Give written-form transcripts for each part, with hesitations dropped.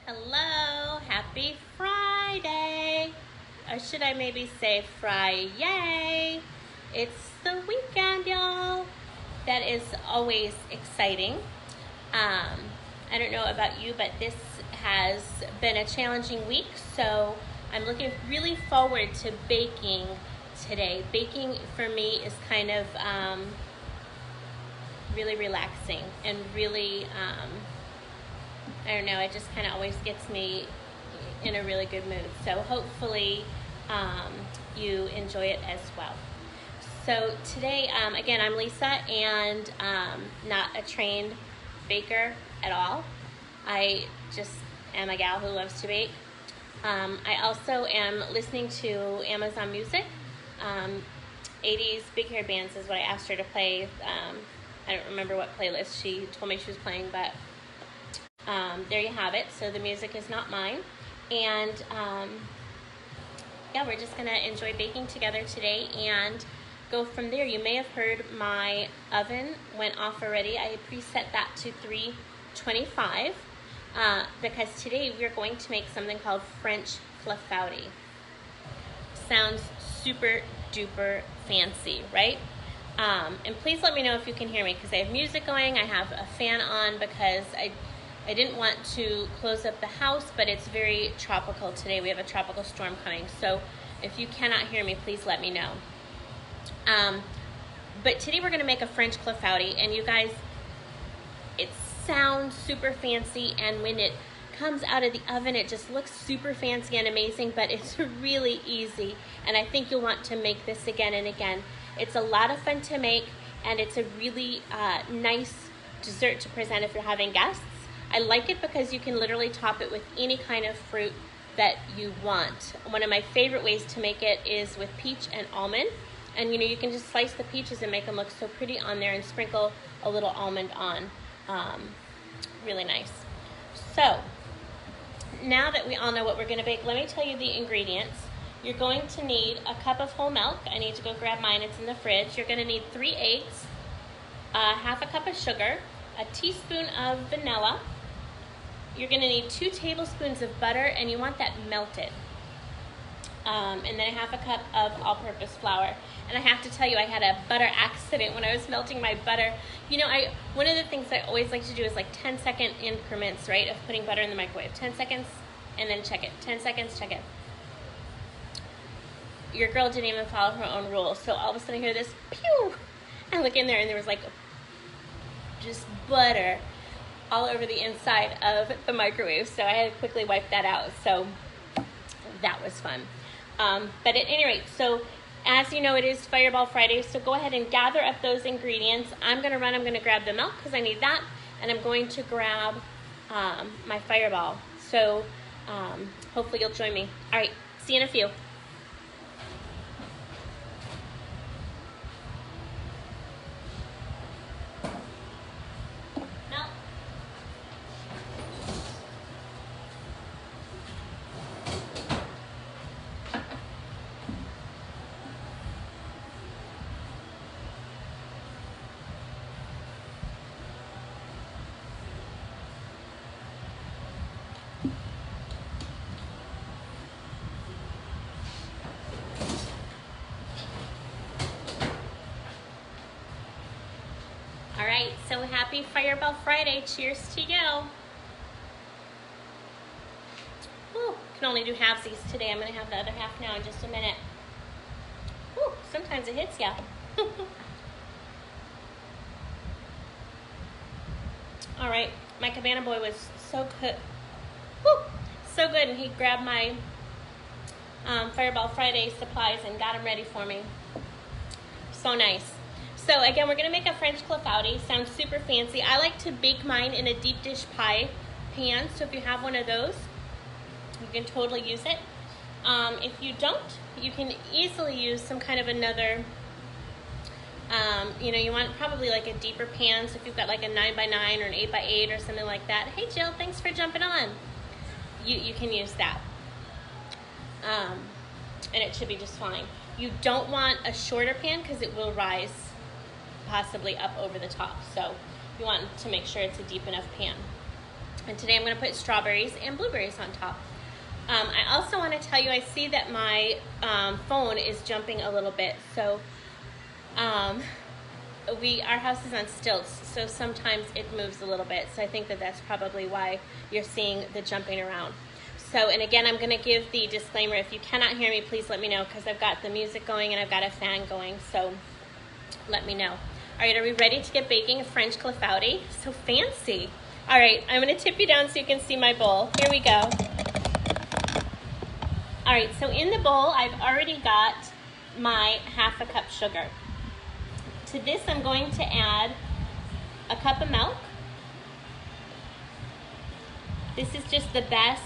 Hello, happy Friday. Or should I maybe say Fry-yay? It's the weekend, y'all. That is always exciting. I don't know about you, but this has been a challenging week, so I'm looking really forward to baking today. Baking for me is kind of really relaxing and really I don't know, it just kind of always gets me in a really good mood. So hopefully you enjoy it as well. So today, again, I'm Lisa, and not a trained baker at all. I just am a gal who loves to bake. I also am listening to Amazon Music. 80s big hair bands is what I asked her to play. I don't remember what playlist she told me she was playing, but there you have it. So the music is not mine. And yeah, we're just going to enjoy baking together today and go from there. You may have heard my oven went off already. I preset that to 325 because today we're going to make something called French Clafoutis. Sounds super duper fancy, right? And please let me know if you can hear me because I have music going. I have a fan on because I didn't want to close up the house, but it's very tropical today. We have a tropical storm coming. So if you cannot hear me, please let me know. But today we're going to make a French Clafoutis, and you guys, it sounds super fancy, and when it comes out of the oven, it just looks super fancy and amazing, but it's really easy, and I think you'll want to make this again and again. It's a lot of fun to make, and it's a really nice dessert to present if you're having guests. I like it because you can literally top it with any kind of fruit that you want. One of my favorite ways to make it is with peach and almond. And you can just slice the peaches and make them look so pretty on there and sprinkle a little almond on. Really nice. So, now that we all know what we're going to bake, let me tell you the ingredients. You're going to need a cup of whole milk. I need to go grab mine. It's in the fridge. You're going to need 3 eggs, half a cup of sugar, a teaspoon of vanilla. You're going to need 2 tablespoons of butter, and you want that melted. And then half a cup of all-purpose flour. And I have to tell you, I had a butter accident when I was melting my butter. One of the things I always like to do is like 10-second increments, right, of putting butter in the microwave. 10 seconds, and then check it. 10 seconds, check it. Your girl didn't even follow her own rules. So all of a sudden I hear this, pew! I look in there, and there was like just butter all over the inside of the microwave. So I had to quickly wipe that out. So that was fun. But at any rate, so as you know, it is Fireball Friday, so go ahead and gather up those ingredients. I'm going to grab the milk because I need that, and I'm going to grab my Fireball. So hopefully you'll join me. All right, see you in a few. All right, so happy Fireball Friday. Cheers to you. Ooh, can only do halvesies today. I'm going to have the other half now in just a minute. Ooh, sometimes it hits ya. All right, my cabana boy was so good. Woo, so good, and he grabbed my Fireball Friday supplies and got them ready for me. So nice. So again, we're going to make a French Clafoutis. Sounds super fancy. I like to bake mine in a deep dish pie pan, so if you have one of those, you can totally use it. If you don't, you can easily use some kind of another, you want probably like a deeper pan, so if you've got like a 9x9 or an 8x8 or something like that. Hey Jill, thanks for jumping on. You can use that. And it should be just fine. You don't want a shorter pan because it will rise possibly up over the top. So you want to make sure it's a deep enough pan. And today I'm going to put strawberries and blueberries on top. I also want to tell you, I see that my phone is jumping a little bit. So our house is on stilts, so sometimes it moves a little bit. So I think that that's probably why you're seeing the jumping around. So, and again, I'm going to give the disclaimer. If you cannot hear me, please let me know, because I've got the music going and I've got a fan going. So let me know. All right, are we ready to get baking a French Clafoutis? So fancy. All right, I'm going to tip you down so you can see my bowl. Here we go. All right, so in the bowl, I've already got my 1/2 cup sugar. To this, I'm going to add a cup of milk. This is just the best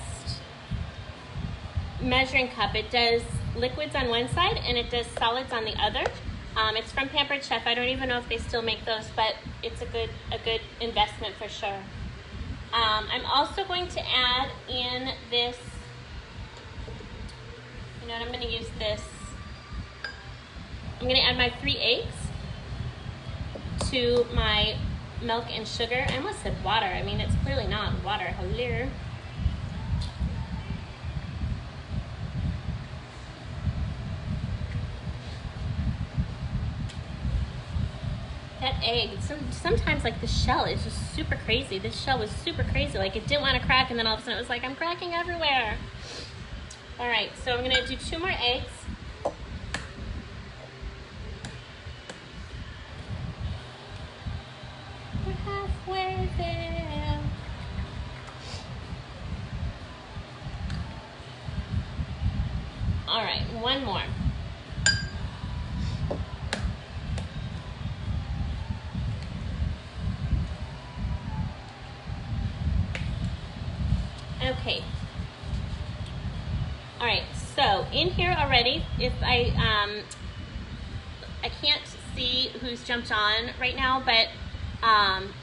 measuring cup. It does liquids on one side and it does solids on the other. It's from Pampered Chef. I don't even know if they still make those, but it's a good investment for sure. I'm also going to add in this, you know what, I'm going to use this. I'm going to add my 3 eggs to my milk and sugar. I almost said water. I mean, it's clearly not water. Hello. That egg, sometimes like the shell is just super crazy. This shell was super crazy. Like it didn't want to crack, and then all of a sudden it was like, I'm cracking everywhere. All right, so I'm gonna do 2 more eggs. We're halfway there. All right, 1 more. Okay. All right, so in here already, if I can't see who's jumped on right now, but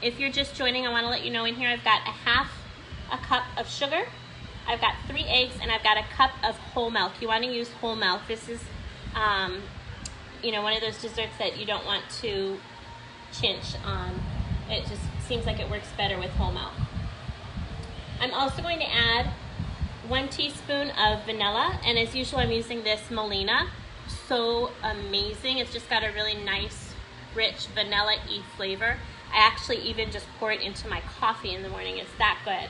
if you're just joining, I want to let you know in here I've got a cup of sugar, I've got 3 eggs, and I've got a cup of whole milk. You want to use whole milk. This is, you know, one of those desserts that you don't want to chinch on. It just seems like it works better with whole milk. I'm also going to add 1 teaspoon of vanilla, and as usual, I'm using this Molina. So amazing. It's just got a really nice, rich, vanilla-y flavor. I actually even just pour it into my coffee in the morning. It's that good.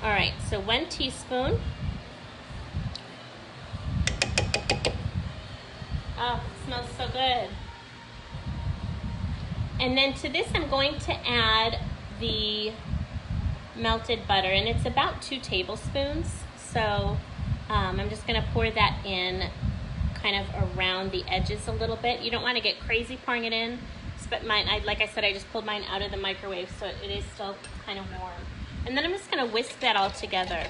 All right, so 1 teaspoon. Oh, it smells so good. And then to this, I'm going to add the melted butter, and it's about 2 tablespoons. So I'm just going to pour that in kind of around the edges a little bit. You don't want to get crazy pouring it in, but mine, like I said, I just pulled mine out of the microwave, so it is still kind of warm. And then I'm just going to whisk that all together.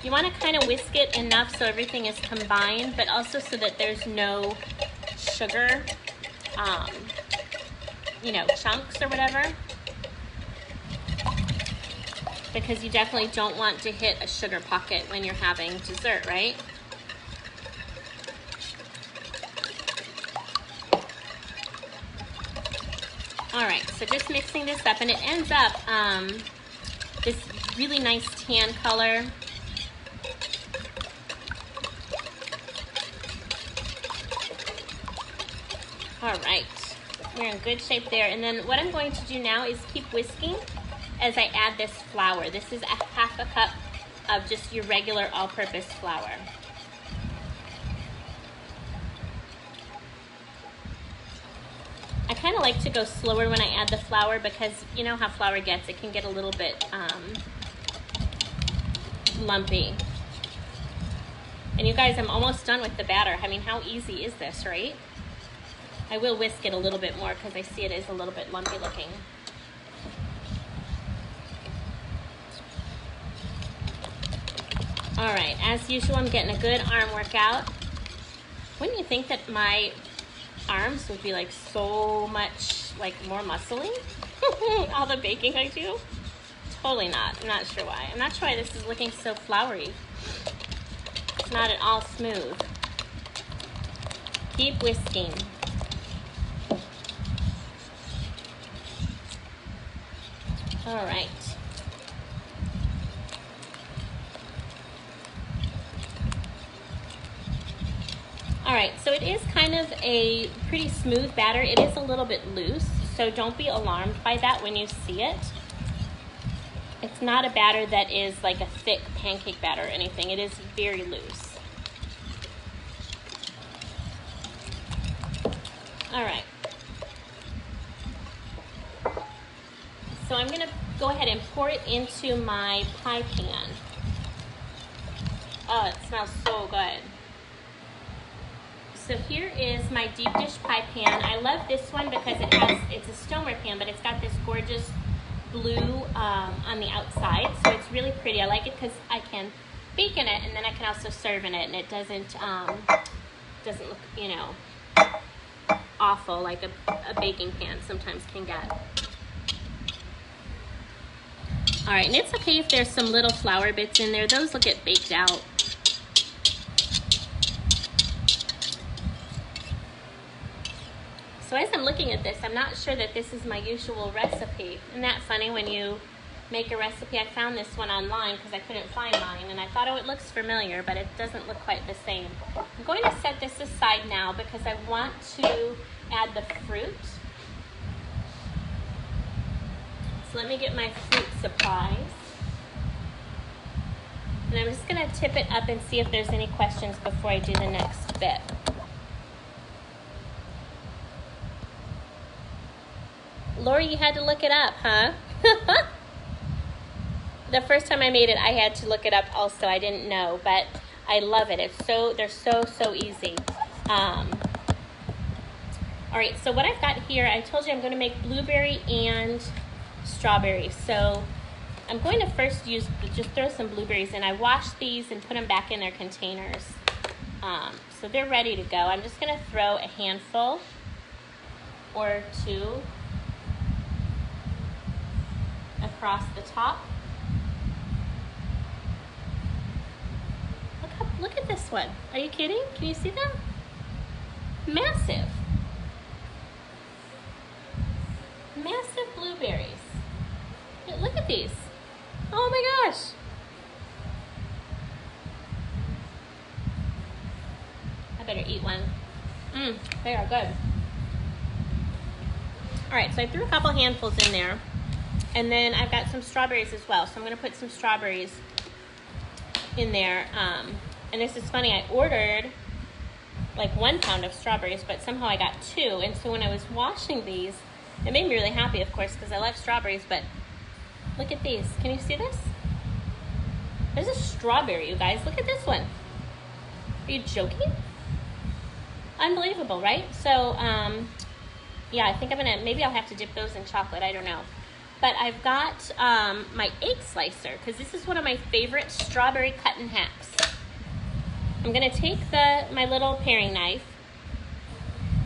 You want to kind of whisk it enough so everything is combined, but also so that there's no sugar, you know, chunks or whatever, because you definitely don't want to hit a sugar pocket when you're having dessert, right? All right, so just mixing this up, and it ends up this really nice tan color. All right. We're in good shape there. And then what I'm going to do now is keep whisking as I add this flour. This is a 1/2 cup of just your regular all-purpose flour. I kind of like to go slower when I add the flour, because you know how flour gets. It can get a little bit lumpy. And you guys, I'm almost done with the batter. I mean, how easy is this, right? I will whisk it a little bit more because I see it is a little bit lumpy looking. All right, as usual, I'm getting a good arm workout. Wouldn't you think that my arms would be like so much like more muscly? All the baking I do? Totally not. I'm not sure why. I'm not sure why this is looking so floury. It's not at all smooth. Keep whisking. All right. All right, so it is kind of a pretty smooth batter. It is a little bit loose, so don't be alarmed by that when you see it. It's not a batter that is like a thick pancake batter or anything. It is very loose. All right. So I'm gonna go ahead and pour it into my pie pan. Oh, it smells so good. So here is my deep dish pie pan. I love this one because it's a stoneware pan, but it's got this gorgeous blue on the outside. So it's really pretty. I like it because I can bake in it, and then I can also serve in it, and it doesn't look, you know, awful like a baking pan sometimes can get. All right, and it's okay if there's some little flour bits in there. Those will get baked out. So as I'm looking at this, I'm not sure that this is my usual recipe. Isn't that funny when you make a recipe? I found this one online because I couldn't find mine, and I thought, oh, it looks familiar, but it doesn't look quite the same. I'm going to set this aside now because I want to add the fruit. So let me get my fruit supplies. And I'm just going to tip it up and see if there's any questions before I do the next bit. Lori, you had to look it up, huh? The first time I made it, I had to look it up also. I didn't know, but I love it. They're so easy. All right, so what I've got here, I told you I'm going to make blueberry and strawberry. So I'm going to first just throw some blueberries in. I washed these and put them back in their containers. So they're ready to go. I'm just going to throw a handful or two across the top. Look at this one. Are you kidding? Can you see that? Massive. Massive blueberries. Look at these. Oh my gosh. I better eat one. They are good. All right, so I threw a couple handfuls in there. And then I've got some strawberries as well. So I'm going to put some strawberries in there. And this is funny. I ordered like 1 pound of strawberries, but somehow I got 2. And so when I was washing these, it made me really happy, of course, because I love strawberries. But look at these. Can you see this? There's a strawberry, you guys. Look at this one. Are you joking? Unbelievable, right? So, yeah, I think maybe I'll have to dip those in chocolate. I don't know. But I've got my egg slicer, because this is one of my favorite strawberry cutting hacks. I'm going to take my little paring knife,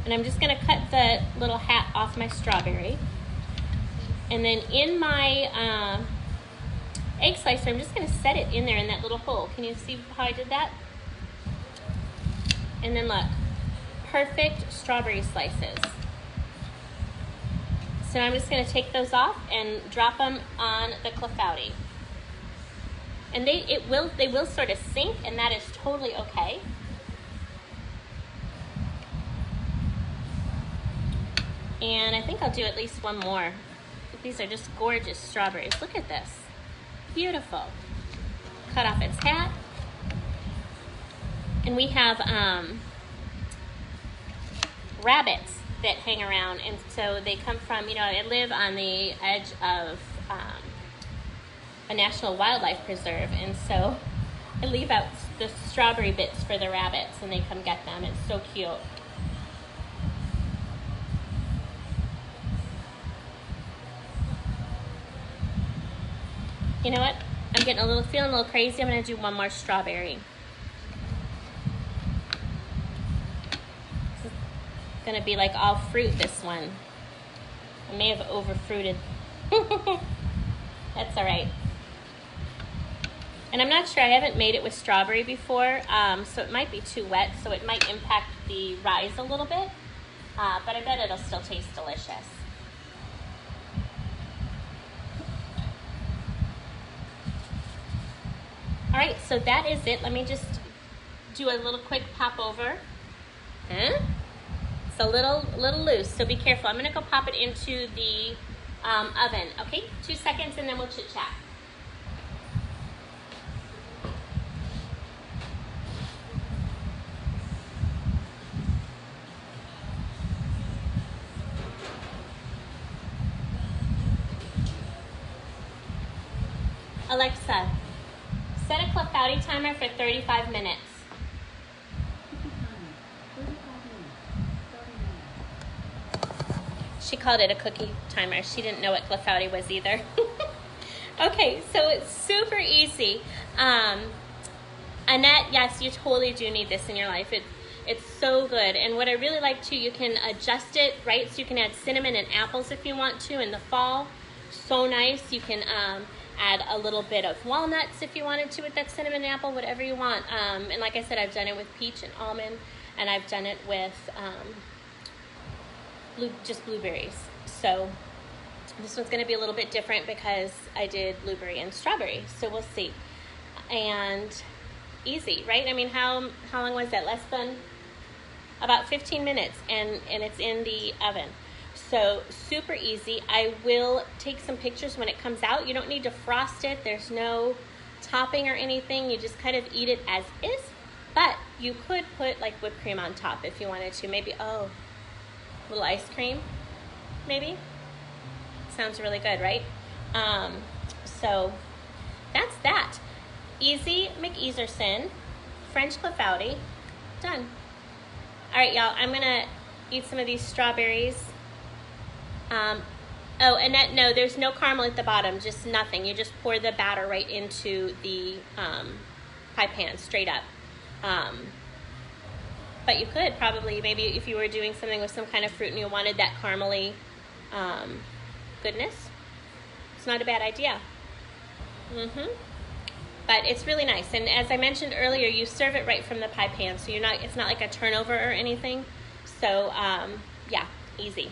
and I'm just going to cut the little hat off my strawberry. And then in my egg slicer, I'm just going to set it in there in that little hole. Can you see how I did that? And then look, perfect strawberry slices. So I'm just going to take those off and drop them on the clafouti. And they will sort of sink, and that is totally okay. And I think I'll do at least one more. These are just gorgeous strawberries. Look at this. Beautiful. Cut off its hat. And we have rabbits that hang around, and so they come from, I live on the edge of a national wildlife preserve, and so I leave out the strawberry bits for the rabbits, and they come get them. It's so cute. You know what? I'm feeling a little crazy. I'm gonna do one more strawberry. Gonna be like all fruit, this one. I may have over fruited. That's all right. And I'm not sure, I haven't made it with strawberry before, so it might be too wet, so it might impact the rise a little bit, but I bet it'll still taste delicious. right, so that is it. Let me just do a little quick pop over. It's a little loose, so be careful. I'm gonna go pop it into the oven, okay? 2 seconds and then we'll chit chat. Alexa, set a Clafoutis timer for 35 minutes. She called it a cookie timer. She didn't know what Clafoutis was either. Okay, so it's super easy. Annette, yes, you totally do need this in your life. It's so good. And what I really like too, you can adjust it, right? So you can add cinnamon and apples if you want to in the fall. So nice. You can add a little bit of walnuts if you wanted to with that cinnamon and apple, whatever you want. And like I said, I've done it with peach and almond, and I've done it with just blueberries. So this one's going to be a little bit different because I did blueberry and strawberry. So we'll see. And easy, right? I mean, how long was that? Less than about 15 minutes, and it's in the oven. So super easy. I will take some pictures when it comes out. You don't need to frost it. There's no topping or anything. You just kind of eat it as is. But you could put like whipped cream on top if you wanted to. Maybe, a little ice cream, maybe. Sounds really good, right? So that's that. Easy McEaserson, French Clafoutis, done. All right, y'all, I'm gonna eat some of these strawberries. Oh, Annette, no, there's no caramel at the bottom, just nothing. You just pour the batter right into the pie pan, straight up. But you could probably, maybe if you were doing something with some kind of fruit and you wanted that caramely goodness, it's not a bad idea. But it's really nice. And as I mentioned earlier, you serve it right from the pie pan, so it's not like a turnover or anything. So yeah, easy.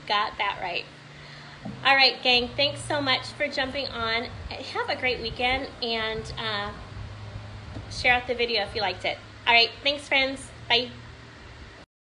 Got that right. All right, gang, thanks so much for jumping on. Have a great weekend, and share out the video if you liked it. All right, thanks, friends. Bye.